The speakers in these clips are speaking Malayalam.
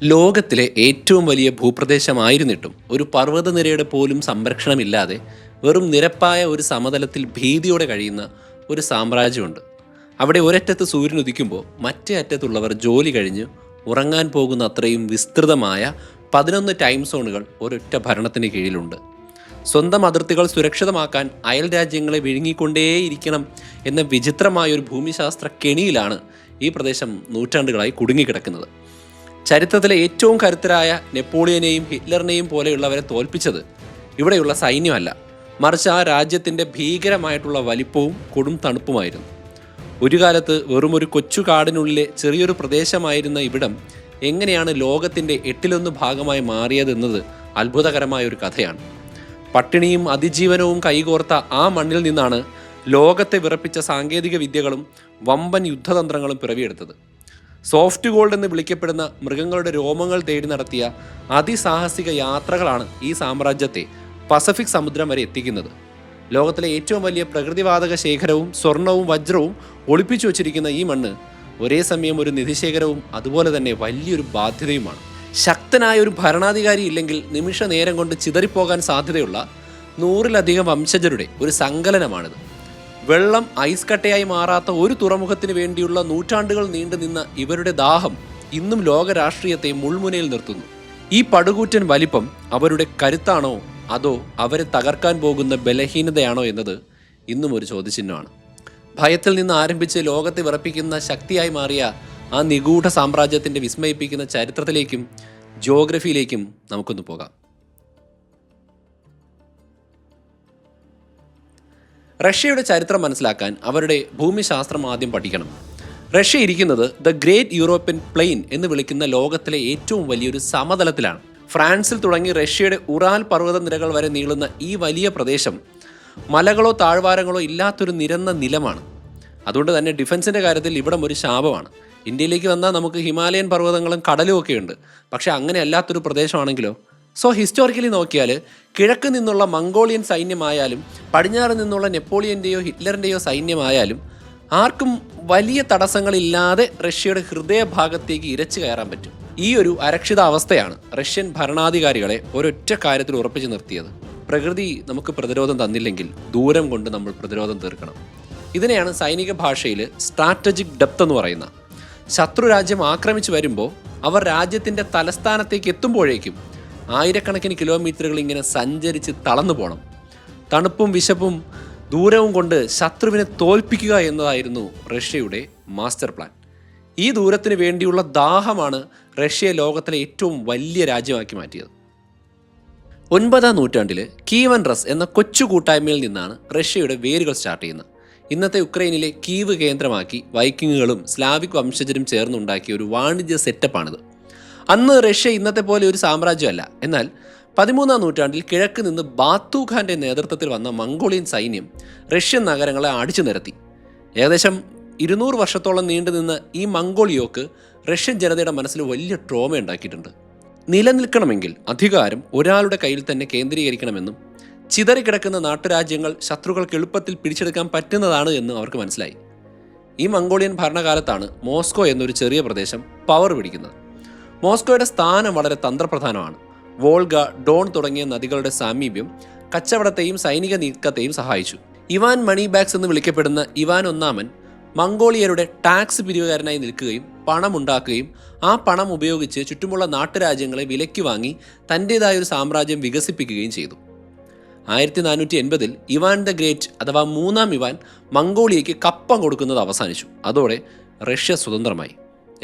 ലോകത്തിലെ ഏറ്റവും വലിയ ഭൂപ്രദേശമായിരുന്നിട്ടും ഒരു പർവ്വതനിരയുടെ പോലും സംരക്ഷണമില്ലാതെ വെറും നിരപ്പായ ഒരു സമതലത്തിൽ ഭീതിയോടെ കഴിയുന്ന ഒരു സാമ്രാജ്യമുണ്ട്. അവിടെ ഒരറ്റത്ത് സൂര്യൻ ഉദിക്കുമ്പോൾ മറ്റേ അറ്റത്തുള്ളവർ ജോലി കഴിഞ്ഞ് ഉറങ്ങാൻ പോകുന്ന അത്രയും വിസ്തൃതമായ 11 ടൈം സോണുകൾ ഒരൊറ്റ ഭരണത്തിന് കീഴിലുണ്ട്. സ്വന്തം അതിർത്തികൾ സുരക്ഷിതമാക്കാൻ അയൽ രാജ്യങ്ങളെ വിഴുങ്ങിക്കൊണ്ടേയിരിക്കണം എന്ന വിചിത്രമായൊരു ഭൂമിശാസ്ത്ര കെണിയിലാണ് ഈ പ്രദേശം നൂറ്റാണ്ടുകളായി കുടുങ്ങിക്കിടക്കുന്നത്. ചരിത്രത്തിലെ ഏറ്റവും കരുത്തരായ നെപ്പോളിയനെയും ഹിറ്റ്ലറിനെയും പോലെയുള്ളവരെ തോൽപ്പിച്ചത് ഇവിടെയുള്ള സൈന്യമല്ല, മറിച്ച് ആ രാജ്യത്തിൻ്റെ ഭീകരമായിട്ടുള്ള വലിപ്പവും കൊടും തണുപ്പുമായിരുന്നു. ഒരു കാലത്ത് വെറുമൊരു കൊച്ചു കാടിനുള്ളിലെ ചെറിയൊരു പ്രദേശമായിരുന്ന ഇവിടം എങ്ങനെയാണ് ലോകത്തിൻ്റെ 1/8 ഭാഗമായി മാറിയതെന്നത് അത്ഭുതകരമായ ഒരു കഥയാണ്. പട്ടിണിയും അതിജീവനവും കൈകോർത്ത ആ മണ്ണിൽ നിന്നാണ് ലോകത്തെ വിറപ്പിച്ച സാങ്കേതിക വിദ്യകളും വമ്പൻ യുദ്ധതന്ത്രങ്ങളും പിറവിയെടുത്തത്. സോഫ്റ്റ് ഗോൾഡ് എന്ന് വിളിക്കപ്പെടുന്ന മൃഗങ്ങളുടെ രോമങ്ങൾ തേടി നടത്തിയ അതിസാഹസിക യാത്രകളാണ് ഈ സാമ്രാജ്യത്തെ പസഫിക് സമുദ്രം വരെ എത്തിക്കുന്നത്. ലോകത്തിലെ ഏറ്റവും വലിയ പ്രകൃതിവാതക ശേഖരവും സ്വർണവും വജ്രവും ഒളിപ്പിച്ചു വച്ചിരിക്കുന്ന ഈ മണ്ണ് ഒരേ സമയം ഒരു നിധിശേഖരവും അതുപോലെ തന്നെ വലിയൊരു ബാധ്യതയുമാണ്. ശക്തനായ ഒരു ഭരണാധികാരി ഇല്ലെങ്കിൽ നിമിഷ നേരം കൊണ്ട് ചിതറിപ്പോകാൻ സാധ്യതയുള്ള 100-ലധികം വംശജരുടെ ഒരു സങ്കലനമാണിത്. വെള്ളം ഐസ് കട്ടയായി മാറാത്ത ഒരു തുറമുഖത്തിന് വേണ്ടിയുള്ള നൂറ്റാണ്ടുകൾ നീണ്ടുനിന്ന ഇവരുടെ ദാഹം ഇന്നും ലോക രാഷ്ട്രീയത്തെ മുൾമുനയിൽ നിർത്തുന്നു. ഈ പടുകൂറ്റൻ വലിപ്പം അവരുടെ കരുത്താണോ അതോ അവരെ തകർക്കാൻ പോകുന്ന ബലഹീനതയാണോ എന്നത് ഇന്നും ഒരു ചോദ്യചിഹ്നമാണ്. ഭയത്തിൽ നിന്ന് ആരംഭിച്ച് ലോകത്തെ വിറപ്പിക്കുന്ന ശക്തിയായി മാറിയ ആ നിഗൂഢ സാമ്രാജ്യത്തിൻ്റെ വിസ്മയിപ്പിക്കുന്ന ചരിത്രത്തിലേക്കും ജിയോഗ്രഫിയിലേക്കും നമുക്കൊന്ന് പോകാം. റഷ്യയുടെ ചരിത്രം മനസ്സിലാക്കാൻ അവരുടെ ഭൂമിശാസ്ത്രം ആദ്യം പഠിക്കണം. റഷ്യ ഇരിക്കുന്നത് ദ ഗ്രേറ്റ് യൂറോപ്യൻ പ്ലെയിൻ എന്ന് വിളിക്കുന്ന ലോകത്തിലെ ഏറ്റവും വലിയൊരു സമതലത്തിലാണ്. ഫ്രാൻസിൽ തുടങ്ങി റഷ്യയുടെ ഉറാൽ പർവ്വതനിരകൾ വരെ നീളുന്ന ഈ വലിയ പ്രദേശം മലകളോ താഴ്വാരങ്ങളോ ഇല്ലാത്തൊരു നിരന്ന നിലമാണ്. അതുകൊണ്ട് തന്നെ ഡിഫൻസിൻ്റെ കാര്യത്തിൽ ഇവിടം ഒരു ശാപമാണ്. ഇന്ത്യയിലേക്ക് വന്നാൽ നമുക്ക് ഹിമാലയൻ പർവ്വതങ്ങളും കടലും ഒക്കെ ഉണ്ട്, പക്ഷേ അങ്ങനെ അല്ലാത്തൊരു പ്രദേശമാണെങ്കിലോ. സോ ഹിസ്റ്റോറിക്കലി നോക്കിയാൽ കിഴക്ക് നിന്നുള്ള മംഗോളിയൻ സൈന്യമായാലും പടിഞ്ഞാറ് നിന്നുള്ള നെപ്പോളിയൻ്റെയോ ഹിറ്റ്ലറിൻ്റെയോ സൈന്യമായാലും ആർക്കും വലിയ തടസ്സങ്ങളില്ലാതെ റഷ്യയുടെ ഹൃദയഭാഗത്തേക്ക് ഇരച്ചു കയറാൻ പറ്റും. ഈ ഒരു അരക്ഷിതാവസ്ഥയാണ് റഷ്യൻ ഭരണാധികാരികളെ ഒരൊറ്റ കാര്യത്തിൽ ഉറപ്പിച്ചു നിർത്തിയത്: പ്രകൃതി നമുക്ക് പ്രതിരോധം തന്നില്ലെങ്കിൽ ദൂരം കൊണ്ട് നമ്മൾ പ്രതിരോധം തീർക്കണം. ഇതിനെയാണ് സൈനിക ഭാഷയിൽ സ്ട്രാറ്റജിക് ഡെപ്ത് എന്ന് പറയുന്ന. ശത്രു രാജ്യം ആക്രമിച്ചു വരുമ്പോൾ അവർ രാജ്യത്തിൻ്റെ തലസ്ഥാനത്തേക്ക് എത്തുമ്പോഴേക്കും ആയിരക്കണക്കിന് കിലോമീറ്ററുകൾ ഇങ്ങനെ സഞ്ചരിച്ച് തളർന്നു പോകണം. തണുപ്പും വിശപ്പും ദൂരവും കൊണ്ട് ശത്രുവിനെ തോൽപ്പിക്കുക എന്നതായിരുന്നു റഷ്യയുടെ മാസ്റ്റർ പ്ലാൻ. ഈ ദൂരത്തിന് വേണ്ടിയുള്ള ദാഹമാണ് റഷ്യയെ ലോകത്തിലെ ഏറ്റവും വലിയ രാജ്യമാക്കി മാറ്റിയത്. 9-ാം നൂറ്റാണ്ടിൽ കീവൻ റസ് എന്ന കൊച്ചു കൂട്ടായ്മയിൽ നിന്നാണ് റഷ്യയുടെ വേരുകൾ സ്റ്റാർട്ട് ചെയ്യുന്നത്. ഇന്നത്തെ യുക്രൈനിലെ കീവ് കേന്ദ്രമാക്കി വൈക്കിങ്ങുകളും സ്ലാവിക് വംശജരും ചേർന്നുണ്ടാക്കിയ ഒരു വാണിജ്യ സെറ്റപ്പാണിത്. അന്ന് റഷ്യ ഇന്നത്തെ പോലെ ഒരു സാമ്രാജ്യമല്ല. എന്നാൽ 13-ാം നൂറ്റാണ്ടിൽ കിഴക്ക് നിന്ന് ബാത്തു ഖാൻ്റെ നേതൃത്വത്തിൽ വന്ന മംഗോളിയൻ സൈന്യം റഷ്യൻ നഗരങ്ങളെ അടിച്ചു നിരത്തി. ഏകദേശം 200 വർഷത്തോളം നീണ്ടുനിന്ന ഈ മംഗോളിയോക്ക് റഷ്യൻ ജനതയുടെ മനസ്സിൽ വലിയ ട്രോമ ഉണ്ടാക്കിയിട്ടുണ്ട്. നിലനിൽക്കണമെങ്കിൽ അധികാരം ഒരാളുടെ കയ്യിൽ തന്നെ കേന്ദ്രീകരിക്കണമെന്നും ചിതറിക്കിടക്കുന്ന നാട്ടുരാജ്യങ്ങൾ ശത്രുക്കൾക്ക് എളുപ്പത്തിൽ പിടിച്ചെടുക്കാൻ പറ്റുന്നതാണ് എന്ന് അവർക്ക് മനസ്സിലായി. ഈ മംഗോളിയൻ ഭരണകാലത്താണ് മോസ്കോ എന്നൊരു ചെറിയ പ്രദേശം പവർ പിടിക്കുന്നത്. മോസ്കോയുടെ സ്ഥാനം വളരെ തന്ത്രപ്രധാനമാണ്. വോൾഗ, ഡോൺ തുടങ്ങിയ നദികളുടെ സാമീപ്യം കച്ചവടത്തെയും സൈനിക നീക്കത്തെയും സഹായിച്ചു. ഇവാൻ മണിബാക്സ് എന്ന് വിളിക്കപ്പെടുന്ന ഇവാൻ ഒന്നാമൻ മംഗോളിയരുടെ ടാക്സ് പിരിവുകാരനായി നിൽക്കുകയും പണമുണ്ടാക്കുകയും ആ പണം ഉപയോഗിച്ച് ചുറ്റുമുള്ള നാട്ടുരാജ്യങ്ങളെ വിലയ്ക്ക് വാങ്ങി തൻ്റേതായൊരു സാമ്രാജ്യം വികസിപ്പിക്കുകയും ചെയ്തു. 1480-ൽ ഇവാൻ ദ ഗ്രേറ്റ് അഥവാ 3-ാം ഇവാൻ മംഗോളിയയ്ക്ക് കപ്പം കൊടുക്കുന്നത് അവസാനിച്ചു. അതോടെ റഷ്യ സ്വതന്ത്രമായി.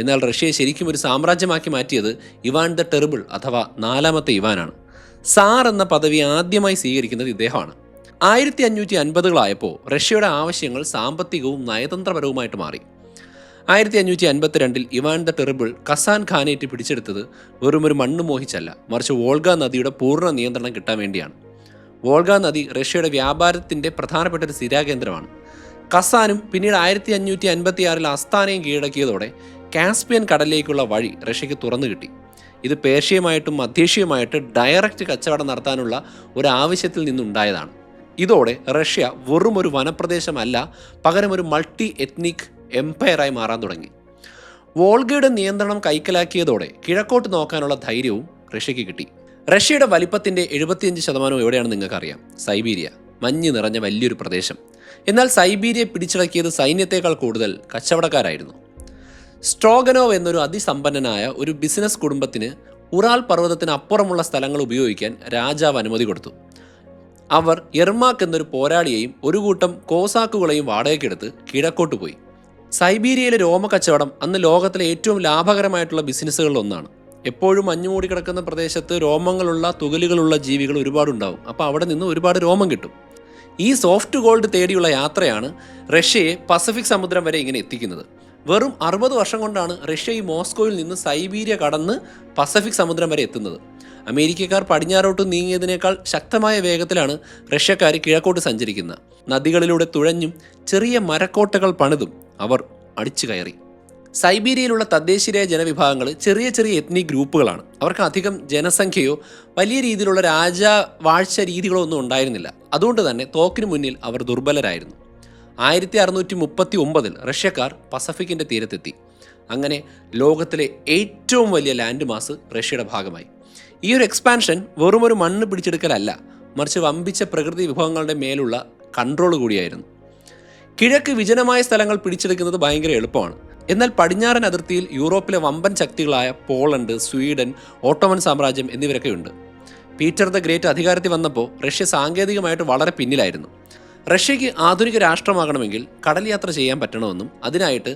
എന്നാൽ റഷ്യയെ ശരിക്കും ഒരു സാമ്രാജ്യമാക്കി മാറ്റിയത് ഇവാൻ ദ ടെറിബിൾ അഥവാ 4-ാമത്തെ ഇവാനാണ്. സാർ എന്ന പദവി ആദ്യമായി സ്വീകരിക്കുന്നത് ഇദ്ദേഹമാണ്. 1550-കളായപ്പോൾ റഷ്യയുടെ ആവശ്യങ്ങൾ സാമ്പത്തികവും നയതന്ത്രപരവുമായിട്ട് മാറി. 1552-ൽ Ivan the Terrible Kazan khanate പിടിച്ചെടുത്തത് വെറുമൊരു മണ്ണ് മോഹിച്ചല്ല, മറിച്ച് വോൾഗ നദിയുടെ പൂർണ്ണ നിയന്ത്രണം കിട്ടാൻ വേണ്ടിയാണ്. വോൾഗ നദി റഷ്യയുടെ വ്യാപാരത്തിൻ്റെ പ്രധാനപ്പെട്ട ഒരു സ്ഥിരാകേന്ദ്രമാണ്. കസാനും പിന്നീട് 1556-ൽ അസ്താനയും കീഴടക്കിയതോടെ കാസ്പിയൻ കടലിലേക്കുള്ള വഴി റഷ്യയ്ക്ക് തുറന്നു കിട്ടി. ഇത് പേർഷ്യയുമായിട്ടും മധ്യേഷ്യയുമായിട്ട് ഡയറക്റ്റ് കച്ചവടം നടത്താനുള്ള ഒരു ആവശ്യത്തിൽ നിന്നുണ്ടായതാണ്. ഇതോടെ റഷ്യ വെറും ഒരു വനപ്രദേശമല്ല, പകരം ഒരു മൾട്ടി എത്നിക് എംപയറായി മാറാൻ തുടങ്ങി. വോൾഗയുടെ നിയന്ത്രണം കൈക്കലാക്കിയതോടെ കിഴക്കോട്ട് നോക്കാനുള്ള ധൈര്യവും റഷ്യക്ക് കിട്ടി. റഷ്യയുടെ വലിപ്പത്തിന്റെ 75% എവിടെയാണെന്ന് നിങ്ങൾക്കറിയാം, സൈബീരിയ. മഞ്ഞ് നിറഞ്ഞ വലിയൊരു പ്രദേശം. എന്നാൽ സൈബീരിയ പിടിച്ചടക്കിയത് സൈന്യത്തെക്കാൾ കൂടുതൽ കച്ചവടക്കാരായിരുന്നു. സ്ട്രോഗനോവ് എന്നൊരു അതിസമ്പന്നനായ ഒരു ബിസിനസ് കുടുംബത്തിന് ഉറാൽ പർവ്വതത്തിന് അപ്പുറമുള്ള സ്ഥലങ്ങൾ ഉപയോഗിക്കാൻ രാജാവ് അനുമതി കൊടുത്തു. അവർ യെർമാക്ക് എന്നൊരു പോരാളിയെയും ഒരു കൂട്ടം കോസാക്കുകളെയും വാടകയ്ക്കെടുത്ത് കിഴക്കോട്ട് പോയി. സൈബീരിയയിലെ രോമക്കച്ചവടം അന്ന് ലോകത്തിലെ ഏറ്റവും ലാഭകരമായിട്ടുള്ള ബിസിനസ്സുകളിൽ ഒന്നാണ്. എപ്പോഴും മഞ്ഞുമൂടി കിടക്കുന്ന പ്രദേശത്ത് രോമങ്ങളുള്ള തുകലുകളുള്ള ജീവികൾ ഒരുപാടുണ്ടാവും. അപ്പോൾ അവിടെ നിന്ന് ഒരുപാട് രോമം കിട്ടും. ഈ സോഫ്റ്റ് ഗോൾഡ് തേടിയുള്ള യാത്രയാണ് റഷ്യയെ പസഫിക് സമുദ്രം വരെ ഇങ്ങനെ എത്തിക്കുന്നത്. വെറും 60 വർഷം കൊണ്ടാണ് റഷ്യ ഈ മോസ്കോയിൽ നിന്ന് സൈബീരിയ കടന്ന് പസഫിക് സമുദ്രം വരെ എത്തുന്നത്. അമേരിക്കക്കാർ പടിഞ്ഞാറോട്ട് നീങ്ങിയതിനേക്കാൾ ശക്തമായ വേഗത്തിലാണ് റഷ്യക്കാർ കിഴക്കോട്ട് സഞ്ചരിക്കുന്നത്. നദികളിലൂടെ തുഴഞ്ഞും ചെറിയ മരക്കോട്ടകൾ പണിതും അവർ അടിച്ചു കയറി. സൈബീരിയയിലുള്ള തദ്ദേശീയരായ ജനവിഭാഗങ്ങൾ ചെറിയ ചെറിയ എത്നിക് ഗ്രൂപ്പുകളാണ്. അവർക്ക് അധികം ജനസംഖ്യയോ വലിയ രീതിയിലുള്ള രാജവാഴ്ച രീതികളോ ഒന്നും ഉണ്ടായിരുന്നില്ല. അതുകൊണ്ട് തന്നെ തോക്കിന് മുന്നിൽ അവർ ദുർബലരായിരുന്നു. 1639 റഷ്യക്കാർ പസഫിക്കിൻ്റെ തീരത്തെത്തി. അങ്ങനെ ലോകത്തിലെ ഏറ്റവും വലിയ ലാൻഡ് മാസ് റഷ്യയുടെ ഭാഗമായി. ഈ ഒരു എക്സ്പാൻഷൻ വെറും ഒരു മണ്ണ് പിടിച്ചെടുക്കലല്ല, മറിച്ച് വമ്പിച്ച പ്രകൃതി വിഭവങ്ങളുടെ മേലുള്ള കൺട്രോൾ കൂടിയായിരുന്നു. കിഴക്ക് വിജനമായ സ്ഥലങ്ങൾ പിടിച്ചെടുക്കുന്നത് ഭയങ്കര എളുപ്പമാണ്. എന്നാൽ പടിഞ്ഞാറൻ അതിർത്തിയിൽ യൂറോപ്പിലെ വമ്പൻ ശക്തികളായ പോളണ്ട്, സ്വീഡൻ, ഓട്ടോമൻ സാമ്രാജ്യം എന്നിവരൊക്കെയുണ്ട്. പീറ്റർ ദ ഗ്രേറ്റ് അധികാരത്തിൽ വന്നപ്പോൾ റഷ്യ സാങ്കേതികമായിട്ട് വളരെ പിന്നിലായിരുന്നു. റഷ്യയ്ക്ക് ആധുനിക രാഷ്ട്രമാകണമെങ്കിൽ കടൽ യാത്ര ചെയ്യാൻ പറ്റണമെന്നും അതിനായിട്ട്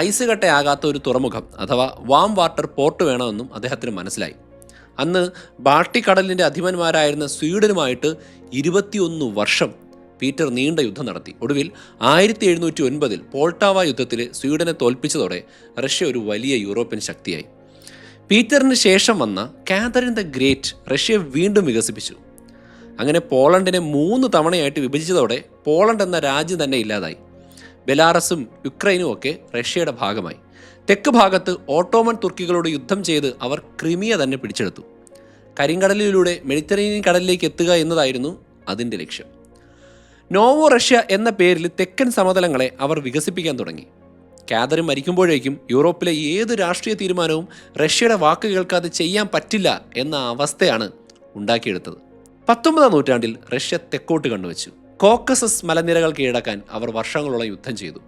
ഐസ് കട്ടയാകാത്ത ഒരു തുറമുഖം അഥവാ വാം വാട്ടർ പോർട്ട് വേണമെന്നും അദ്ദേഹത്തിന് മനസ്സിലായി. അന്ന് ബാൾട്ടിക് കടലിൻ്റെ അധിപന്മാരായിരുന്ന സ്വീഡനുമായിട്ട് 21 വർഷം പീറ്റർ നീണ്ട യുദ്ധം നടത്തി. ഒടുവിൽ 1709 പോൾട്ടാവ യുദ്ധത്തിൽ സ്വീഡനെ തോൽപ്പിച്ചതോടെ റഷ്യ ഒരു വലിയ യൂറോപ്യൻ ശക്തിയായി. പീറ്ററിന് ശേഷം വന്ന കാതറിൻ ദ ഗ്രേറ്റ് റഷ്യ വീണ്ടും വികസിപ്പിച്ചു. അങ്ങനെ പോളണ്ടിനെ 3 തവണയായിട്ട് വിഭജിച്ചതോടെ പോളണ്ട് എന്ന രാജ്യം തന്നെ ഇല്ലാതായി. ബെലാറസും യുക്രൈനും ഒക്കെ റഷ്യയുടെ ഭാഗമായി. തെക്ക് ഭാഗത്ത് ഓട്ടോമൻ തുർക്കികളോട് യുദ്ധം ചെയ്ത് അവർ ക്രിമിയ തന്നെ പിടിച്ചെടുത്തു. കരിങ്കടലിലൂടെ മെഡിറ്ററേനിയൻ കടലിലേക്ക് എത്തുക എന്നതായിരുന്നു അതിൻ്റെ ലക്ഷ്യം. നോവോ റഷ്യ എന്ന പേരിൽ തെക്കൻ സമതലങ്ങളെ അവർ വികസിപ്പിക്കാൻ തുടങ്ങി. കാതറിൻ മരിക്കുമ്പോഴേക്കും യൂറോപ്പിലെ ഏത് രാഷ്ട്രീയ തീരുമാനവും റഷ്യയുടെ വാക്ക് കേൾക്കാതെ ചെയ്യാൻ പറ്റില്ല എന്ന അവസ്ഥയാണ് ഉണ്ടാക്കിയെടുത്തത്. 19ാം നൂറ്റാണ്ടിൽ റഷ്യ തെക്കോട്ട് കണ്ണുവച്ചു. കോക്കസസ് മലനിരകൾ കീഴടക്കാൻ അവർ വർഷങ്ങളോളം യുദ്ധം ചെയ്തു.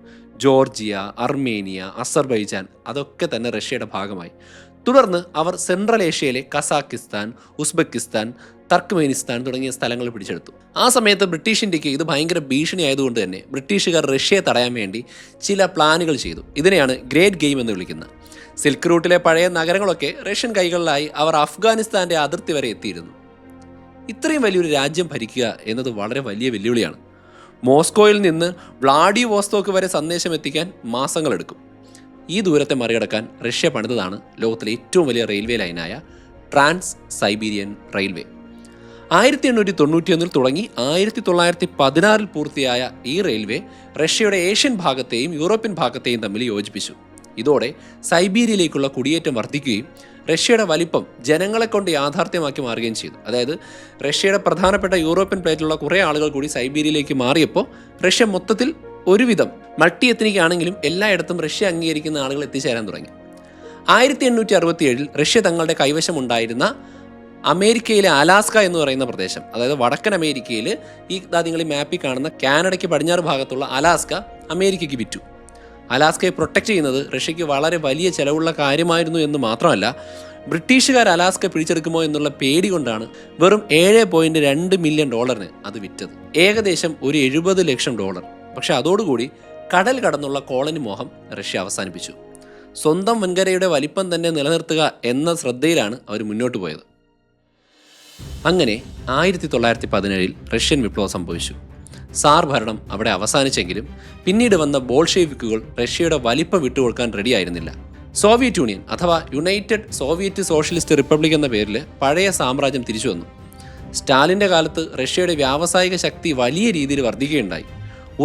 ജോർജിയ, അർമേനിയ, അസർബൈജാൻ അതൊക്കെ തന്നെ റഷ്യയുടെ ഭാഗമായി. തുടർന്ന് അവർ സെൻട്രൽ ഏഷ്യയിലെ കസാക്കിസ്ഥാൻ, ഉസ്ബെക്കിസ്ഥാൻ, തർക്ക്മേനിസ്ഥാൻ തുടങ്ങിയ സ്ഥലങ്ങൾ പിടിച്ചെടുത്തു. ആ സമയത്ത് ബ്രിട്ടീഷ് ഇന്ത്യക്ക് ഇത് ഭയങ്കര ഭീഷണി ആയതുകൊണ്ട് തന്നെ ബ്രിട്ടീഷുകാർ റഷ്യയെ തടയാൻ വേണ്ടി ചില പ്ലാനുകൾ ചെയ്തു. ഇതിനെയാണ് ഗ്രേറ്റ് ഗെയിം എന്ന് വിളിക്കുന്നത്. സിൽക്ക് റൂട്ടിലെ പഴയ നഗരങ്ങളൊക്കെ റഷ്യൻ കൈകളിലായി അവർ അഫ്ഗാനിസ്ഥാൻ്റെ അതിർത്തി വരെ എത്തിയിരുന്നു. ഇത്രയും വലിയൊരു രാജ്യം ഭരിക്കുക എന്നത് വളരെ വലിയ വെല്ലുവിളിയാണ്. മോസ്കോയിൽ നിന്ന് വ്ളാഡിവോസ്റ്റോക്ക് വരെ സന്ദേശം എത്തിക്കാൻ മാസങ്ങളെടുക്കും. ഈ ദൂരത്തെ മറികടക്കാൻ റഷ്യ പണിതതാണ് ലോകത്തിലെ ഏറ്റവും വലിയ റെയിൽവേ ലൈനായ ട്രാൻസ് സൈബീരിയൻ റെയിൽവേ. 1891 തുടങ്ങി 1916 പൂർത്തിയായ ഈ റെയിൽവേ റഷ്യയുടെ ഏഷ്യൻ ഭാഗത്തെയും യൂറോപ്യൻ ഭാഗത്തെയും തമ്മിൽ യോജിപ്പിച്ചു. ഇതോടെ സൈബീരിയയിലേക്കുള്ള കുടിയേറ്റം വർദ്ധിക്കുകയും റഷ്യയുടെ വലിപ്പം ജനങ്ങളെ കൊണ്ട് യാഥാർത്ഥ്യമാക്കി മാറുകയും ചെയ്തു. അതായത് റഷ്യയുടെ പ്രധാനപ്പെട്ട യൂറോപ്യൻ പ്ലേറ്റിലുള്ള കുറേ ആളുകൾ കൂടി സൈബീരിയയിലേക്ക് മാറിയപ്പോൾ റഷ്യ മൊത്തത്തിൽ ഒരുവിധം മൾട്ടി എത്നിക് ആണെങ്കിലും എല്ലായിടത്തും റഷ്യ അംഗീകരിക്കുന്ന ആളുകൾ എത്തിച്ചേരാൻ തുടങ്ങി. 1867 റഷ്യ തങ്ങളുടെ കൈവശമുണ്ടായിരുന്ന അമേരിക്കയിലെ അലാസ്ക എന്ന് പറയുന്ന പ്രദേശം, അതായത് വടക്കൻ അമേരിക്കയിൽ ഈ നിങ്ങൾ ഈ മാപ്പിൽ കാണുന്ന കാനഡയ്ക്ക് പടിഞ്ഞാറ് ഭാഗത്തുള്ള അലാസ്ക അമേരിക്കയ്ക്ക് വിറ്റു. അലാസ്കയെ പ്രൊട്ടക്റ്റ് ചെയ്യുന്നത് റഷ്യയ്ക്ക് വളരെ വലിയ ചിലവുള്ള കാര്യമായിരുന്നു എന്ന് മാത്രമല്ല, ബ്രിട്ടീഷുകാർ അലാസ്ക പിടിച്ചെടുക്കുമോ എന്നുള്ള പേടി കൊണ്ടാണ് വെറും $7.2 മില്യൺ അത് വിറ്റത്. ഏകദേശം ഒരു $70 ലക്ഷം. പക്ഷെ അതോടുകൂടി കടൽ കടന്നുള്ള കോളനി മോഹം റഷ്യ അവസാനിപ്പിച്ചു. സ്വന്തം വൻകരയുടെ വലിപ്പം തന്നെ നിലനിർത്തുക എന്ന ശ്രദ്ധയിലാണ് അവർ മുന്നോട്ട് പോയത്. അങ്ങനെ 1917 റഷ്യൻ വിപ്ലവം സംഭവിച്ചു. സാർ ഭരണം അവിടെ അവസാനിച്ചെങ്കിലും പിന്നീട് വന്ന ബോൾഷെവിക്കുകൾ റഷ്യയുടെ വലിപ്പം വിട്ടുകൊടുക്കാൻ റെഡിയായിരുന്നില്ല. സോവിയറ്റ് യൂണിയൻ അഥവാ യുണൈറ്റഡ് സോവിയറ്റ് സോഷ്യലിസ്റ്റ് റിപ്പബ്ലിക് എന്ന പേരിൽ പഴയ സാമ്രാജ്യം തിരിച്ചു വന്നു. സ്റ്റാലിൻ്റെ കാലത്ത് റഷ്യയുടെ വ്യാവസായിക ശക്തി വലിയ രീതിയിൽ വർദ്ധിക്കുകയുണ്ടായി.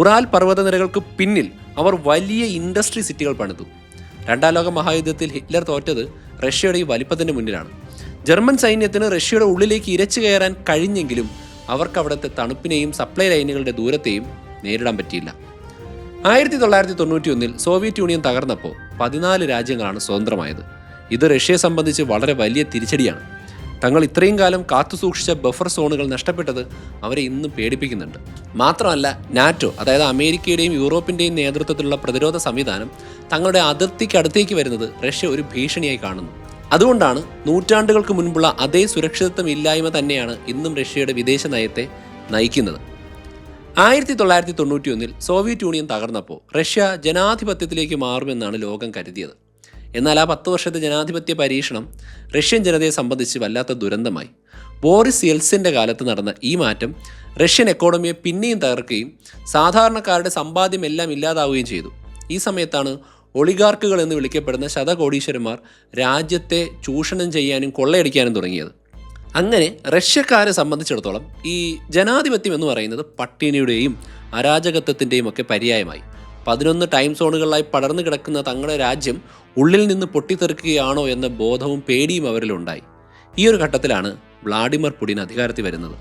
ഉറാൽ പർവ്വതനിരകൾക്ക് പിന്നിൽ അവർ വലിയ ഇൻഡസ്ട്രി സിറ്റികൾ പണിതു. 2ാം ലോക മഹായുദ്ധത്തിൽ ഹിറ്റ്ലർ തോറ്റത് റഷ്യയുടെ ഈ വലിപ്പത്തിൻ്റെ മുന്നിലാണ്. ജർമ്മൻ സൈന്യത്തിന് റഷ്യയുടെ ഉള്ളിലേക്ക് ഇരച്ചു കയറാൻ കഴിഞ്ഞെങ്കിലും അവർക്ക് അവിടുത്തെ തണുപ്പിനെയും സപ്ലൈ ലൈനുകളുടെ ദൂരത്തെയും നേരിടാൻ പറ്റിയില്ല. 1991 സോവിയറ്റ് യൂണിയൻ തകർന്നപ്പോൾ 14 രാജ്യങ്ങളാണ് സ്വതന്ത്രമായത്. ഇത് റഷ്യയെ സംബന്ധിച്ച് വളരെ വലിയ തിരിച്ചടിയാണ്. തങ്ങൾ ഇത്രയും കാലം കാത്തുസൂക്ഷിച്ച ബഫർ സോണുകൾ നഷ്ടപ്പെട്ടത് അവരെ ഇന്നും പേടിപ്പിക്കുന്നുണ്ട്. മാത്രമല്ല, നാറ്റോ, അതായത് അമേരിക്കയുടെയും യൂറോപ്പിൻ്റെയും നേതൃത്വത്തിലുള്ള പ്രതിരോധ സംവിധാനം തങ്ങളുടെ അതിർത്തിക്കടുത്തേക്ക് വരുന്നത് റഷ്യ ഒരു ഭീഷണിയായി കാണുന്നു. അതുകൊണ്ടാണ് നൂറ്റാണ്ടുകൾക്ക് മുൻപുള്ള അതേ സുരക്ഷിതത്വം ഇല്ലായ്മ തന്നെയാണ് ഇന്നും റഷ്യയുടെ വിദേശ നയത്തെ നയിക്കുന്നത്. 1991 സോവിയറ്റ് യൂണിയൻ തകർന്നപ്പോൾ റഷ്യ ജനാധിപത്യത്തിലേക്ക് മാറുമെന്നാണ് ലോകം കരുതിയത്. എന്നാൽ ആ 10 വർഷത്തെ ജനാധിപത്യ പരീക്ഷണം റഷ്യൻ ജനതയെ സംബന്ധിച്ച് വല്ലാത്ത ദുരന്തമായി. ബോറിസ് യെൽസിൻ്റെ കാലത്ത് നടന്ന ഈ മാറ്റം റഷ്യൻ എക്കോണമിയെ പിന്നെയും തകർക്കുകയും സാധാരണക്കാരുടെ സമ്പാദ്യം എല്ലാം ഇല്ലാതാവുകയും ചെയ്തു. ഈ സമയത്താണ് ഒളിഗാർക്കുകൾ എന്ന് വിളിക്കപ്പെടുന്ന ശതകോടീശ്വരന്മാർ രാജ്യത്തെ ചൂഷണം ചെയ്യാനും കൊള്ളയടിക്കാനും തുടങ്ങിയത്. അങ്ങനെ റഷ്യക്കാരെ സംബന്ധിച്ചിടത്തോളം ഈ ജനാധിപത്യം എന്ന് പറയുന്നത് പട്ടിണിയുടെയും അരാജകത്വത്തിൻ്റെയും ഒക്കെ പര്യായമായി. 11 ടൈം സോണുകളിലായി പടർന്നു കിടക്കുന്ന തങ്ങളുടെ രാജ്യം ഉള്ളിൽ നിന്ന് പൊട്ടിത്തെറിക്കുകയാണോ എന്ന ബോധവും പേടിയും അവരിലുണ്ടായി. ഈ ഒരു ഘട്ടത്തിലാണ് വ്ളാഡിമിർ പുടിൻ അധികാരത്തിൽ വരുന്നത്.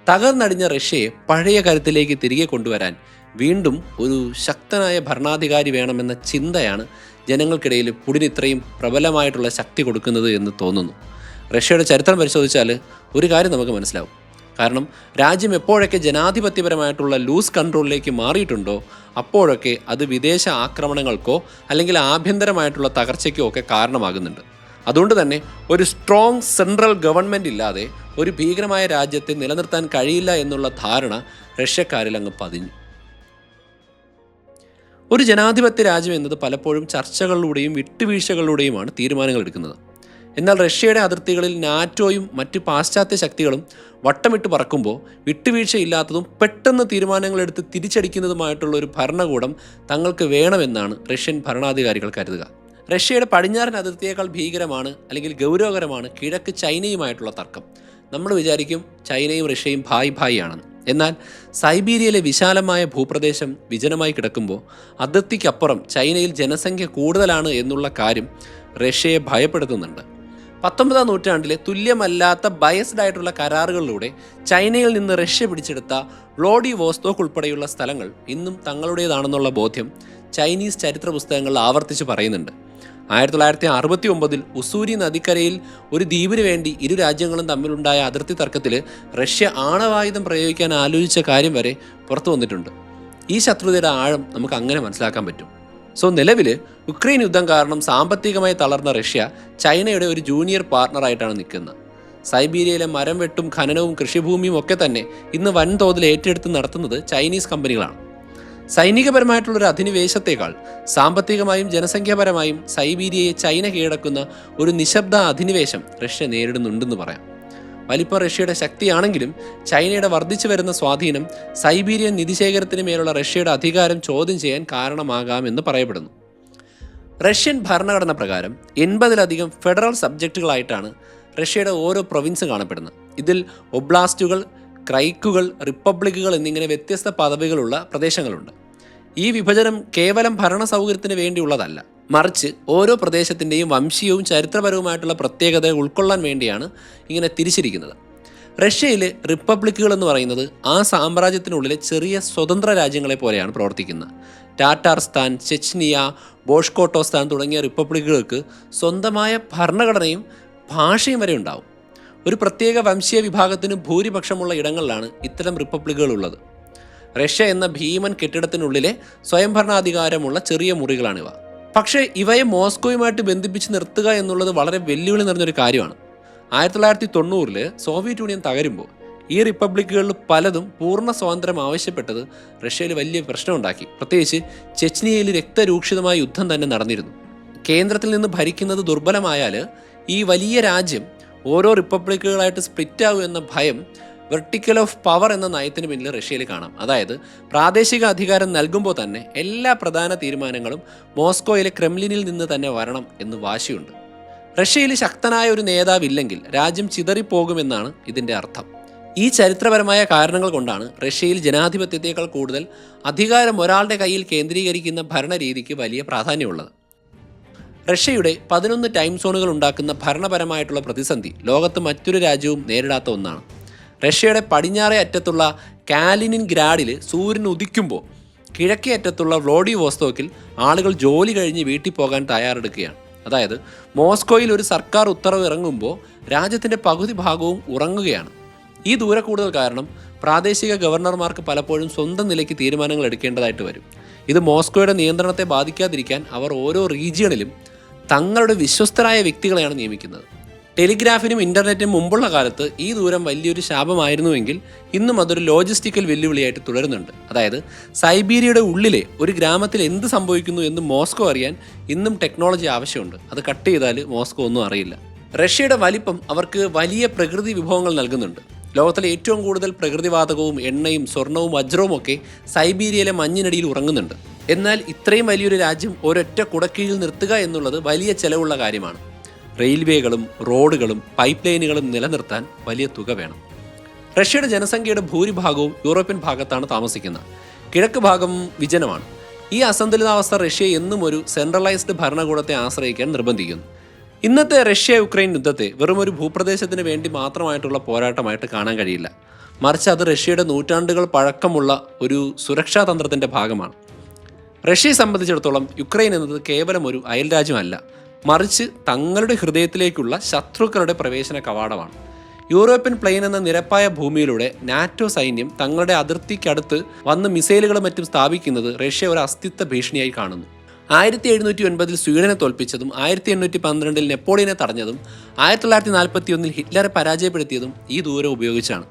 തകർന്നടിഞ്ഞ റഷ്യയെ പഴയ കരുത്തിലേക്ക് തിരികെ കൊണ്ടുവരാൻ വീണ്ടും ഒരു ശക്തനായ ഭരണാധികാരി വേണമെന്ന ചിന്തയാണ് ജനങ്ങൾക്കിടയിൽ പുടിൻ ഇത്രയും പ്രബലമായിട്ടുള്ള ശക്തി കൊടുക്കുന്നത് എന്ന് തോന്നുന്നു. റഷ്യയുടെ ചരിത്രം പരിശോധിച്ചാൽ ഒരു കാര്യം നമുക്ക് മനസ്സിലാവും. കാരണം രാജ്യം എപ്പോഴൊക്കെ ജനാധിപത്യപരമായിട്ടുള്ള ലൂസ് കൺട്രോളിലേക്ക് മാറിയിട്ടുണ്ടോ അപ്പോഴൊക്കെ അത് വിദേശ ആക്രമണങ്ങൾക്കോ അല്ലെങ്കിൽ ആഭ്യന്തരമായിട്ടുള്ള തകർച്ചയ്ക്കോ ഒക്കെ കാരണമാകുന്നുണ്ട്. അതുകൊണ്ട് തന്നെ ഒരു സ്ട്രോങ് സെൻട്രൽ ഗവൺമെൻറ് ഇല്ലാതെ ഒരു ഭീകരമായ രാജ്യത്തെ നിലനിർത്താൻ കഴിയില്ല എന്നുള്ള ധാരണ റഷ്യക്കാരിൽ അങ്ങ് പതിഞ്ഞു. ഒരു ജനാധിപത്യ രാജ്യം എന്നത് പലപ്പോഴും ചർച്ചകളിലൂടെയും വിട്ടുവീഴ്ചകളിലൂടെയുമാണ് തീരുമാനങ്ങൾ എടുക്കുന്നത്. എന്നാൽ റഷ്യയുടെ അതിർത്തികളിൽ നാറ്റോയും മറ്റ് പാശ്ചാത്യ ശക്തികളും വട്ടമിട്ട് പറക്കുമ്പോൾ വിട്ടുവീഴ്ചയില്ലാത്തതും പെട്ടെന്ന് തീരുമാനങ്ങളെടുത്ത് തിരിച്ചടിക്കുന്നതുമായിട്ടുള്ള ഒരു ഭരണകൂടം തങ്ങൾക്ക് വേണമെന്നാണ് റഷ്യൻ ഭരണാധികാരികൾ കരുതുക. റഷ്യയുടെ പടിഞ്ഞാറൻ അതിർത്തിയേക്കാൾ ഭീകരമാണ് അല്ലെങ്കിൽ ഗൗരവകരമാണ് കിഴക്ക് ചൈനയുമായിട്ടുള്ള തർക്കം. നമ്മൾ വിചാരിക്കും ചൈനയും റഷ്യയും ഭായ് ആണെന്ന്. എന്നാൽ സൈബീരിയയിലെ വിശാലമായ ഭൂപ്രദേശം വിജനമായി കിടക്കുമ്പോൾ അതിർത്തിക്കപ്പുറം ചൈനയിൽ ജനസംഖ്യ കൂടുതലാണ് എന്നുള്ള കാര്യം റഷ്യയെ ഭയപ്പെടുത്തുന്നുണ്ട്. 19ാം നൂറ്റാണ്ടിലെ തുല്യമല്ലാത്ത ബയസ്ഡ് ആയിട്ടുള്ള കരാറുകളിലൂടെ ചൈനയിൽ നിന്ന് റഷ്യ പിടിച്ചെടുത്ത വ്ളാഡിവോസ്റ്റോക്ക് ഉൾപ്പെടെയുള്ള സ്ഥലങ്ങൾ ഇന്നും തങ്ങളുടേതാണെന്നുള്ള ബോധ്യം ചൈനീസ് ചരിത്ര പുസ്തകങ്ങളിൽ ആവർത്തിച്ച് പറയുന്നുണ്ട്. 1969 ഉസൂരി നദിക്കരയിൽ ഒരു ദ്വീപിന് വേണ്ടി ഇരു രാജ്യങ്ങളും തമ്മിലുണ്ടായ അതിർത്തി തർക്കത്തിൽ റഷ്യ ആണവായുധം പ്രയോഗിക്കാൻ ആലോചിച്ച കാര്യം വരെ പുറത്തു വന്നിട്ടുണ്ട്. ഈ ശത്രുതയുടെ ആഴം നമുക്ക് അങ്ങനെ മനസ്സിലാക്കാൻ പറ്റും. നിലവിൽ യുക്രൈൻ യുദ്ധം കാരണം സാമ്പത്തികമായി തളർന്ന റഷ്യ ചൈനയുടെ ഒരു ജൂനിയർ പാർട്ണറായിട്ടാണ് നിൽക്കുന്നത്. സൈബീരിയയിലെ മരം വെട്ടും ഖനനവും കൃഷിഭൂമിയും ഒക്കെ തന്നെ ഇന്ന് വൻതോതിൽ ഏറ്റെടുത്ത് നടത്തുന്നത് ചൈനീസ് കമ്പനികളാണ്. സൈനികപരമായിട്ടുള്ളൊരു അധിനിവേശത്തേക്കാൾ സാമ്പത്തികമായും ജനസംഖ്യാപരമായും സൈബീരിയയെ ചൈന കീഴടക്കുന്ന ഒരു നിശബ്ദ അധിനിവേശം റഷ്യ നേരിടുന്നുണ്ടെന്ന് പറയാം. വലിപ്പം റഷ്യയുടെ ശക്തിയാണെങ്കിലും ചൈനയുടെ വർദ്ധിച്ചു വരുന്ന സ്വാധീനം സൈബീരിയൻ നിധിശേഖരത്തിന് മേലുള്ള റഷ്യയുടെ അധികാരം ചോദ്യം ചെയ്യാൻ കാരണമാകാമെന്ന് പറയപ്പെടുന്നു. റഷ്യൻ ഭരണഘടന പ്രകാരം 80-ലധികം ഫെഡറൽ സബ്ജക്റ്റുകളായിട്ടാണ് റഷ്യയുടെ ഓരോ പ്രൊവിൻസും കാണപ്പെടുന്നത്. ഇതിൽ ഒബ്ലാസ്റ്റുകൾ, ക്രൈക്കുകൾ, റിപ്പബ്ലിക്കുകൾ എന്നിങ്ങനെ വ്യത്യസ്ത പദവികളുള്ള പ്രദേശങ്ങളുണ്ട്. ഈ വിഭജനം കേവലം ഭരണ സൗകര്യത്തിന് വേണ്ടിയുള്ളതല്ല, മറിച്ച് ഓരോ പ്രദേശത്തിൻ്റെയും വംശീയവും ചരിത്രപരവുമായിട്ടുള്ള പ്രത്യേകത ഉൾക്കൊള്ളാൻ വേണ്ടിയാണ് ഇങ്ങനെ തിരിച്ചിരിക്കുന്നത്. റഷ്യയിലെ റിപ്പബ്ലിക്കുകൾ എന്ന് പറയുന്നത് ആ സാമ്രാജ്യത്തിനുള്ളിലെ ചെറിയ സ്വതന്ത്ര രാജ്യങ്ങളെ പോലെയാണ് പ്രവർത്തിക്കുന്നത്. ടാറ്റാർസ്ഥാൻ, ചെച്നിയ, ബോഷ്കോട്ടോസ്ഥാൻ തുടങ്ങിയ റിപ്പബ്ലിക്കുകൾക്ക് സ്വന്തമായ ഭരണഘടനയും ഭാഷയും വരെ ഉണ്ടാവും. ഒരു പ്രത്യേക വംശീയ വിഭാഗത്തിന് ഭൂരിപക്ഷമുള്ള ഇടങ്ങളിലാണ് ഇത്തരം റിപ്പബ്ലിക്കുകൾ ഉള്ളത്. റഷ്യ എന്ന ഭീമൻ കെട്ടിടത്തിനുള്ളിലെ സ്വയംഭരണാധികാരമുള്ള ചെറിയ മുറികളാണിവ. പക്ഷേ ഇവയെ മോസ്കോയുമായിട്ട് ബന്ധിപ്പിച്ച് നിർത്തുക എന്നുള്ളത് വളരെ വെല്ലുവിളി നിറഞ്ഞൊരു കാര്യമാണ്. 1990 സോവിയറ്റ് യൂണിയൻ തകരുമ്പോൾ ഈ റിപ്പബ്ലിക്കുകളിൽ പലതും പൂർണ്ണ സ്വാതന്ത്ര്യം ആവശ്യപ്പെട്ടത് റഷ്യയിൽ വലിയ പ്രശ്നമുണ്ടാക്കി. പ്രത്യേകിച്ച് ചെച്നിയയിൽ രക്തരൂക്ഷിതമായ യുദ്ധം തന്നെ നടന്നിരുന്നു. കേന്ദ്രത്തിൽ നിന്ന് ഭരിക്കുന്നത് ദുർബലമായാൽ ഈ വലിയ രാജ്യം ഓരോ റിപ്പബ്ലിക്കുകളായിട്ട് സ്പ്ലിറ്റ് ആകും എന്ന ഭയം വെർട്ടിക്കൽ ഓഫ് പവർ എന്ന നയത്തിന് പിന്നിൽ റഷ്യയിൽ കാണാം. അതായത് പ്രാദേശിക അധികാരം നൽകുമ്പോൾ തന്നെ എല്ലാ പ്രധാന തീരുമാനങ്ങളും മോസ്കോയിലെ ക്രെംലിനിൽ നിന്ന് തന്നെ വരണം എന്ന് വാശിയുണ്ട്. റഷ്യയിൽ ശക്തനായ ഒരു നേതാവില്ലെങ്കിൽ രാജ്യം ചിതറിപ്പോകുമെന്നാണ് ഇതിൻ്റെ അർത്ഥം. ഈ ചരിത്രപരമായ കാരണങ്ങൾ കൊണ്ടാണ് റഷ്യയിൽ ജനാധിപത്യത്തേക്കാൾ കൂടുതൽ അധികാരം ഒരാളുടെ കയ്യിൽ കേന്ദ്രീകരിക്കുന്ന ഭരണരീതിക്ക് വലിയ പ്രാധാന്യമുള്ളത്. റഷ്യയുടെ 11 ടൈം സോണുകൾ ഉണ്ടാക്കുന്ന ഭരണപരമായിട്ടുള്ള പ്രതിസന്ധി ലോകത്ത് മറ്റൊരു രാജ്യവും നേരിടാത്ത ഒന്നാണ്. റഷ്യയുടെ പടിഞ്ഞാറേ അറ്റത്തുള്ള കാലിനിൻഗ്രാഡിൽ സൂര്യൻ ഉദിക്കുമ്പോൾ കിഴക്കേ അറ്റത്തുള്ള വ്ളാഡിവോസ്റ്റോക്കിൽ ആളുകൾ ജോലി കഴിഞ്ഞ് വീട്ടിൽ പോകാൻ തയ്യാറെടുക്കുകയാണ്. അതായത് മോസ്കോയിൽ ഒരു സർക്കാർ ഉത്തരവ് ഇറങ്ങുമ്പോൾ രാജ്യത്തിൻ്റെ പകുതി ഭാഗവും ഉറങ്ങുകയാണ്. ഈ ദൂരക്കൂടുതൽ കാരണം പ്രാദേശിക ഗവർണർമാർക്ക് പലപ്പോഴും സ്വന്തം നിലയ്ക്ക് തീരുമാനങ്ങൾ എടുക്കേണ്ടതായിട്ട് വരും. ഇത് മോസ്കോയുടെ നിയന്ത്രണത്തെ ബാധിക്കാതിരിക്കാൻ അവർ ഓരോ റീജിയണിലും തങ്ങളുടെ വിശ്വസ്തരായ വ്യക്തികളെയാണ് നിയമിക്കുന്നത്. ടെലിഗ്രാഫിനും ഇൻ്റർനെറ്റിനും മുമ്പുള്ള കാലത്ത് ഈ ദൂരം വലിയൊരു ശാപമായിരുന്നുവെങ്കിൽ ഇന്നും അതൊരു ലോജിസ്റ്റിക്കൽ വെല്ലുവിളിയായിട്ട് തുടരുന്നുണ്ട്. അതായത് സൈബീരിയയുടെ ഉള്ളിലെ ഒരു ഗ്രാമത്തിൽ എന്ത് സംഭവിക്കുന്നു എന്ന് മോസ്കോ അറിയാൻ ഇന്നും ടെക്നോളജി ആവശ്യമുണ്ട്. അത് കട്ട് ചെയ്താൽ മോസ്കോ ഒന്നും അറിയില്ല. റഷ്യയുടെ വലിപ്പം അവർക്ക് വലിയ പ്രകൃതി വിഭവങ്ങൾ നൽകുന്നുണ്ട്. ലോകത്തിലെ ഏറ്റവും കൂടുതൽ പ്രകൃതിവാതകവും എണ്ണയും സ്വർണവും വജ്രവും ഒക്കെ സൈബീരിയയിലെ മഞ്ഞിനടിയിൽ ഉറങ്ങുന്നുണ്ട്. എന്നാൽ ഇത്രയും വലിയൊരു രാജ്യം ഒരൊറ്റ കുടക്കീഴിൽ നിർത്തുക എന്നുള്ളത് വലിയ ചെലവുള്ള കാര്യമാണ്. റെയിൽവേകളും റോഡുകളും പൈപ്പ് ലൈനുകളും നിലനിർത്താൻ വലിയ തുക വേണം. റഷ്യയുടെ ജനസംഖ്യയുടെ ഭൂരിഭാഗവും യൂറോപ്യൻ ഭാഗത്താണ് താമസിക്കുന്നത്. കിഴക്ക് ഭാഗം വിജനമാണ്. ഈ അസന്തുലിതാവസ്ഥ റഷ്യ എന്നും ഒരു സെൻട്രലൈസ്ഡ് ഭരണകൂടത്തെ ആശ്രയിക്കാൻ നിർബന്ധിക്കുന്നു. ഇന്നത്തെ റഷ്യ യുക്രൈൻ യുദ്ധത്തെ വെറും ഒരു ഭൂപ്രദേശത്തിന് വേണ്ടി മാത്രമായിട്ടുള്ള പോരാട്ടമായിട്ട് കാണാൻ കഴിയില്ല. മറിച്ച് അത് റഷ്യയുടെ നൂറ്റാണ്ടുകൾ പഴക്കമുള്ള ഒരു സുരക്ഷാ തന്ത്രത്തിൻ്റെ ഭാഗമാണ്. റഷ്യയെ സംബന്ധിച്ചിടത്തോളം യുക്രൈൻ എന്നത് കേവലം ഒരു അയൽരാജ്യമല്ല, മറിച്ച് തങ്ങളുടെ ഹൃദയത്തിലേക്കുള്ള ശത്രുക്കളുടെ പ്രവേശന കവാടമാണ്. യൂറോപ്യൻ പ്ലെയിൻ എന്ന നിരപ്പായ ഭൂമിയിലൂടെ നാറ്റോ സൈന്യം തങ്ങളുടെ അതിർത്തിക്കടുത്ത് വന്ന് മിസൈലുകളും മറ്റും സ്ഥാപിക്കുന്നത് റഷ്യ ഒരു അസ്തിത്വ ഭീഷണിയായി കാണുന്നു. 1709 സ്വീഡനെ തോൽപ്പിച്ചതും 1812 നെപ്പോളിയനെ തടഞ്ഞതും 1941 ഹിറ്റ്ലറെ പരാജയപ്പെടുത്തിയതും ഈ ദൂരം ഉപയോഗിച്ചാണ്.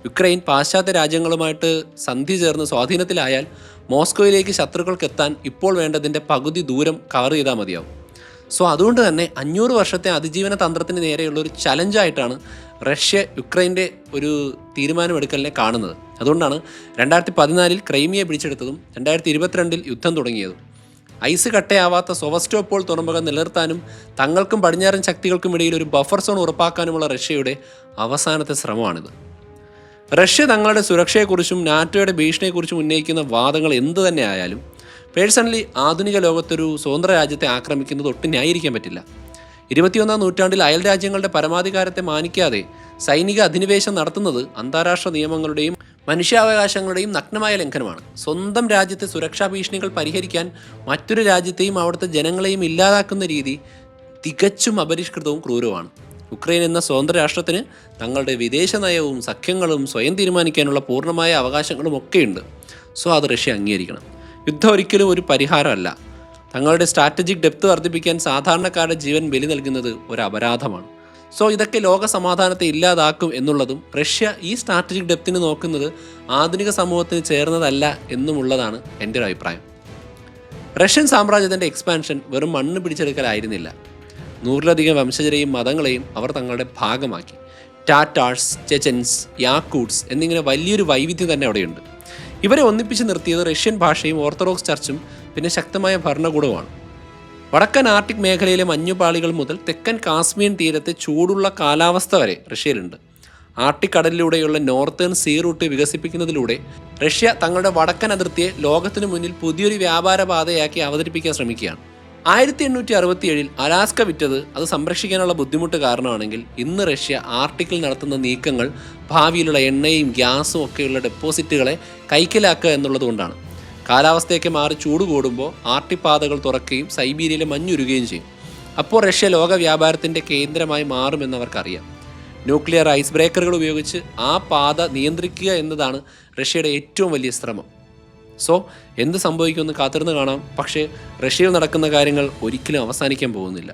യുക്രൈൻ പാശ്ചാത്യ രാജ്യങ്ങളുമായിട്ട് സന്ധി ചേർന്ന് സ്വാധീനത്തിലായാൽ മോസ്കോയിലേക്ക് ശത്രുക്കൾക്കെത്താൻ ഇപ്പോൾ വേണ്ടതിൻ്റെ പകുതി ദൂരം കവർ ചെയ്താൽ മതിയാവും. അതുകൊണ്ട് തന്നെ 500 വർഷത്തെ അതിജീവന തന്ത്രത്തിന് നേരെയുള്ള ഒരു ചലഞ്ചായിട്ടാണ് റഷ്യ യുക്രൈൻ്റെ ഒരു തീരുമാനമെടുക്കലിനെ കാണുന്നത്. അതുകൊണ്ടാണ് 2014 ക്രൈമിയ പിടിച്ചെടുത്തതും 2022 യുദ്ധം തുടങ്ങിയതും. ഐസ് കട്ടയാവാത്ത സൊവസ്റ്റോപോൾ തുറമുഖം നിലനിർത്താനും തങ്ങൾക്കും പടിഞ്ഞാറൻ ശക്തികൾക്കും ഇടയിൽ ഒരു ബഫർ സോൺ ഉറപ്പാക്കാനുമുള്ള റഷ്യയുടെ അവസാനത്തെ ശ്രമമാണിത്. റഷ്യ തങ്ങളുടെ സുരക്ഷയെക്കുറിച്ചും നാറ്റോയുടെ ഭീഷണിയെക്കുറിച്ചും ഉന്നയിക്കുന്ന വാദങ്ങൾ എന്തു തന്നെ ആയാലും പേഴ്സണലി ആധുനിക ലോകത്തൊരു സ്വതന്ത്ര രാജ്യത്തെ ആക്രമിക്കുന്നത് ഒട്ടും ന്യായീകരിക്കാൻ പറ്റില്ല. 21ാം നൂറ്റാണ്ടിൽ അയൽ രാജ്യങ്ങളുടെ പരമാധികാരത്തെ മാനിക്കാതെ സൈനിക അധിനിവേശം നടത്തുന്നത് അന്താരാഷ്ട്ര നിയമങ്ങളുടെയും മനുഷ്യാവകാശങ്ങളുടെയും നഗ്നമായ ലംഘനമാണ്. സ്വന്തം രാജ്യത്തെ സുരക്ഷാ ഭീഷണികൾ പരിഹരിക്കാൻ മറ്റൊരു രാജ്യത്തെയും അവിടുത്തെ ജനങ്ങളെയും ഇല്ലാതാക്കുന്ന രീതി തികച്ചും അപരിഷ്കൃതവും ക്രൂരവുമാണ്. യുക്രൈൻ എന്ന സ്വതന്ത്ര രാഷ്ട്രത്തിന് തങ്ങളുടെ വിദേശ നയവും സഖ്യങ്ങളും സ്വയം തീരുമാനിക്കാനുള്ള പൂർണ്ണമായ അവകാശങ്ങളും ഒക്കെയുണ്ട്. അത് റഷ്യ അംഗീകരിക്കണം. യുദ്ധം ഒരിക്കലും ഒരു പരിഹാരമല്ല. തങ്ങളുടെ സ്ട്രാറ്റജിക് ഡെപ്ത് വർദ്ധിപ്പിക്കാൻ സാധാരണക്കാരുടെ ജീവൻ ബലി നൽകുന്നത് ഒരു അപരാധമാണ്. ഇതൊക്കെ ലോക സമാധാനത്തെ ഇല്ലാതാക്കും എന്നുള്ളതും റഷ്യ ഈ സ്ട്രാറ്റജിക് ഡെപ്തിന് നോക്കുന്നത് ആധുനിക സമൂഹത്തിന് ചേർന്നതല്ല എന്നുമുള്ളതാണ് എൻ്റെ ഒരു അഭിപ്രായം. റഷ്യൻ സാമ്രാജ്യത്തിൻ്റെ എക്സ്പാൻഷൻ വെറും മണ്ണ് പിടിച്ചെടുക്കലായിരുന്നില്ല. 100ലധികം വംശജരെയും മതങ്ങളെയും അവർ തങ്ങളുടെ ഭാഗമാക്കി. ടാറ്റാഴ്സ്, ചെച്ചൻസ്, യാക്കൂട്സ് എന്നിങ്ങനെ വലിയൊരു വൈവിധ്യം തന്നെ അവിടെയുണ്ട്. ഇവരെ ഒന്നിപ്പിച്ച് നിർത്തിയത് റഷ്യൻ ഭാഷയും ഓർത്തഡോക്സ് ചർച്ചും പിന്നെ ശക്തമായ ഭരണകൂടവുമാണ്. വടക്കൻ ആർട്ടിക് മേഖലയിലെ മഞ്ഞുപാളികൾ മുതൽ തെക്കൻ കാശ്മീർ തീരത്തെ ചൂടുള്ള കാലാവസ്ഥ വരെ റഷ്യയിലുണ്ട്. ആർട്ടിക് കടലിലൂടെയുള്ള നോർത്തേൺ സീ റൂട്ട് വികസിപ്പിക്കുന്നതിലൂടെ റഷ്യ തങ്ങളുടെ വടക്കൻ അതിർത്തിയെ ലോകത്തിനു മുന്നിൽ പുതിയൊരു വ്യാപാര പാതയാക്കി അവതരിപ്പിക്കാൻ ശ്രമിക്കുകയാണ്. 1867 അലാസ്ക വിറ്റത് അത് സംരക്ഷിക്കാനുള്ള ബുദ്ധിമുട്ട് കാരണമാണെങ്കിൽ ഇന്ന് റഷ്യ ആർട്ടിക്കിൽ നടത്തുന്ന നീക്കങ്ങൾ ഭാവിയിലുള്ള എണ്ണയും ഗ്യാസും ഒക്കെയുള്ള ഡെപ്പോസിറ്റുകളെ കൈക്കലാക്കുക എന്നുള്ളതുകൊണ്ടാണ്. കാലാവസ്ഥയൊക്കെ മാറി ചൂട് കൂടുമ്പോൾ ആർട്ടിക് പാതകൾ തുറക്കുകയും സൈബീരിയയിലെ മഞ്ഞുരുകയും ചെയ്യും. അപ്പോൾ റഷ്യ ലോക വ്യാപാരത്തിൻ്റെ കേന്ദ്രമായി മാറുമെന്നവർക്കറിയാം. ന്യൂക്ലിയർ ഐസ് ബ്രേക്കറുകൾ ഉപയോഗിച്ച് ആ പാത നിയന്ത്രിക്കുക എന്നതാണ് റഷ്യയുടെ ഏറ്റവും വലിയ ശ്രമം. എന്ത് സംഭവിക്കുമെന്ന് കാത്തിരുന്ന് കാണാം. പക്ഷേ റഷ്യയിൽ നടക്കുന്ന കാര്യങ്ങൾ ഒരിക്കലും അവസാനിക്കാൻ പോകുന്നില്ല.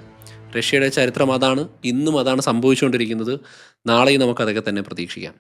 റഷ്യയുടെ ചരിത്രം അതാണ്. ഇന്നും അതാണ് സംഭവിച്ചുകൊണ്ടിരിക്കുന്നത്. നാളെയും നമുക്കതൊക്കെ തന്നെ പ്രതീക്ഷിക്കാം.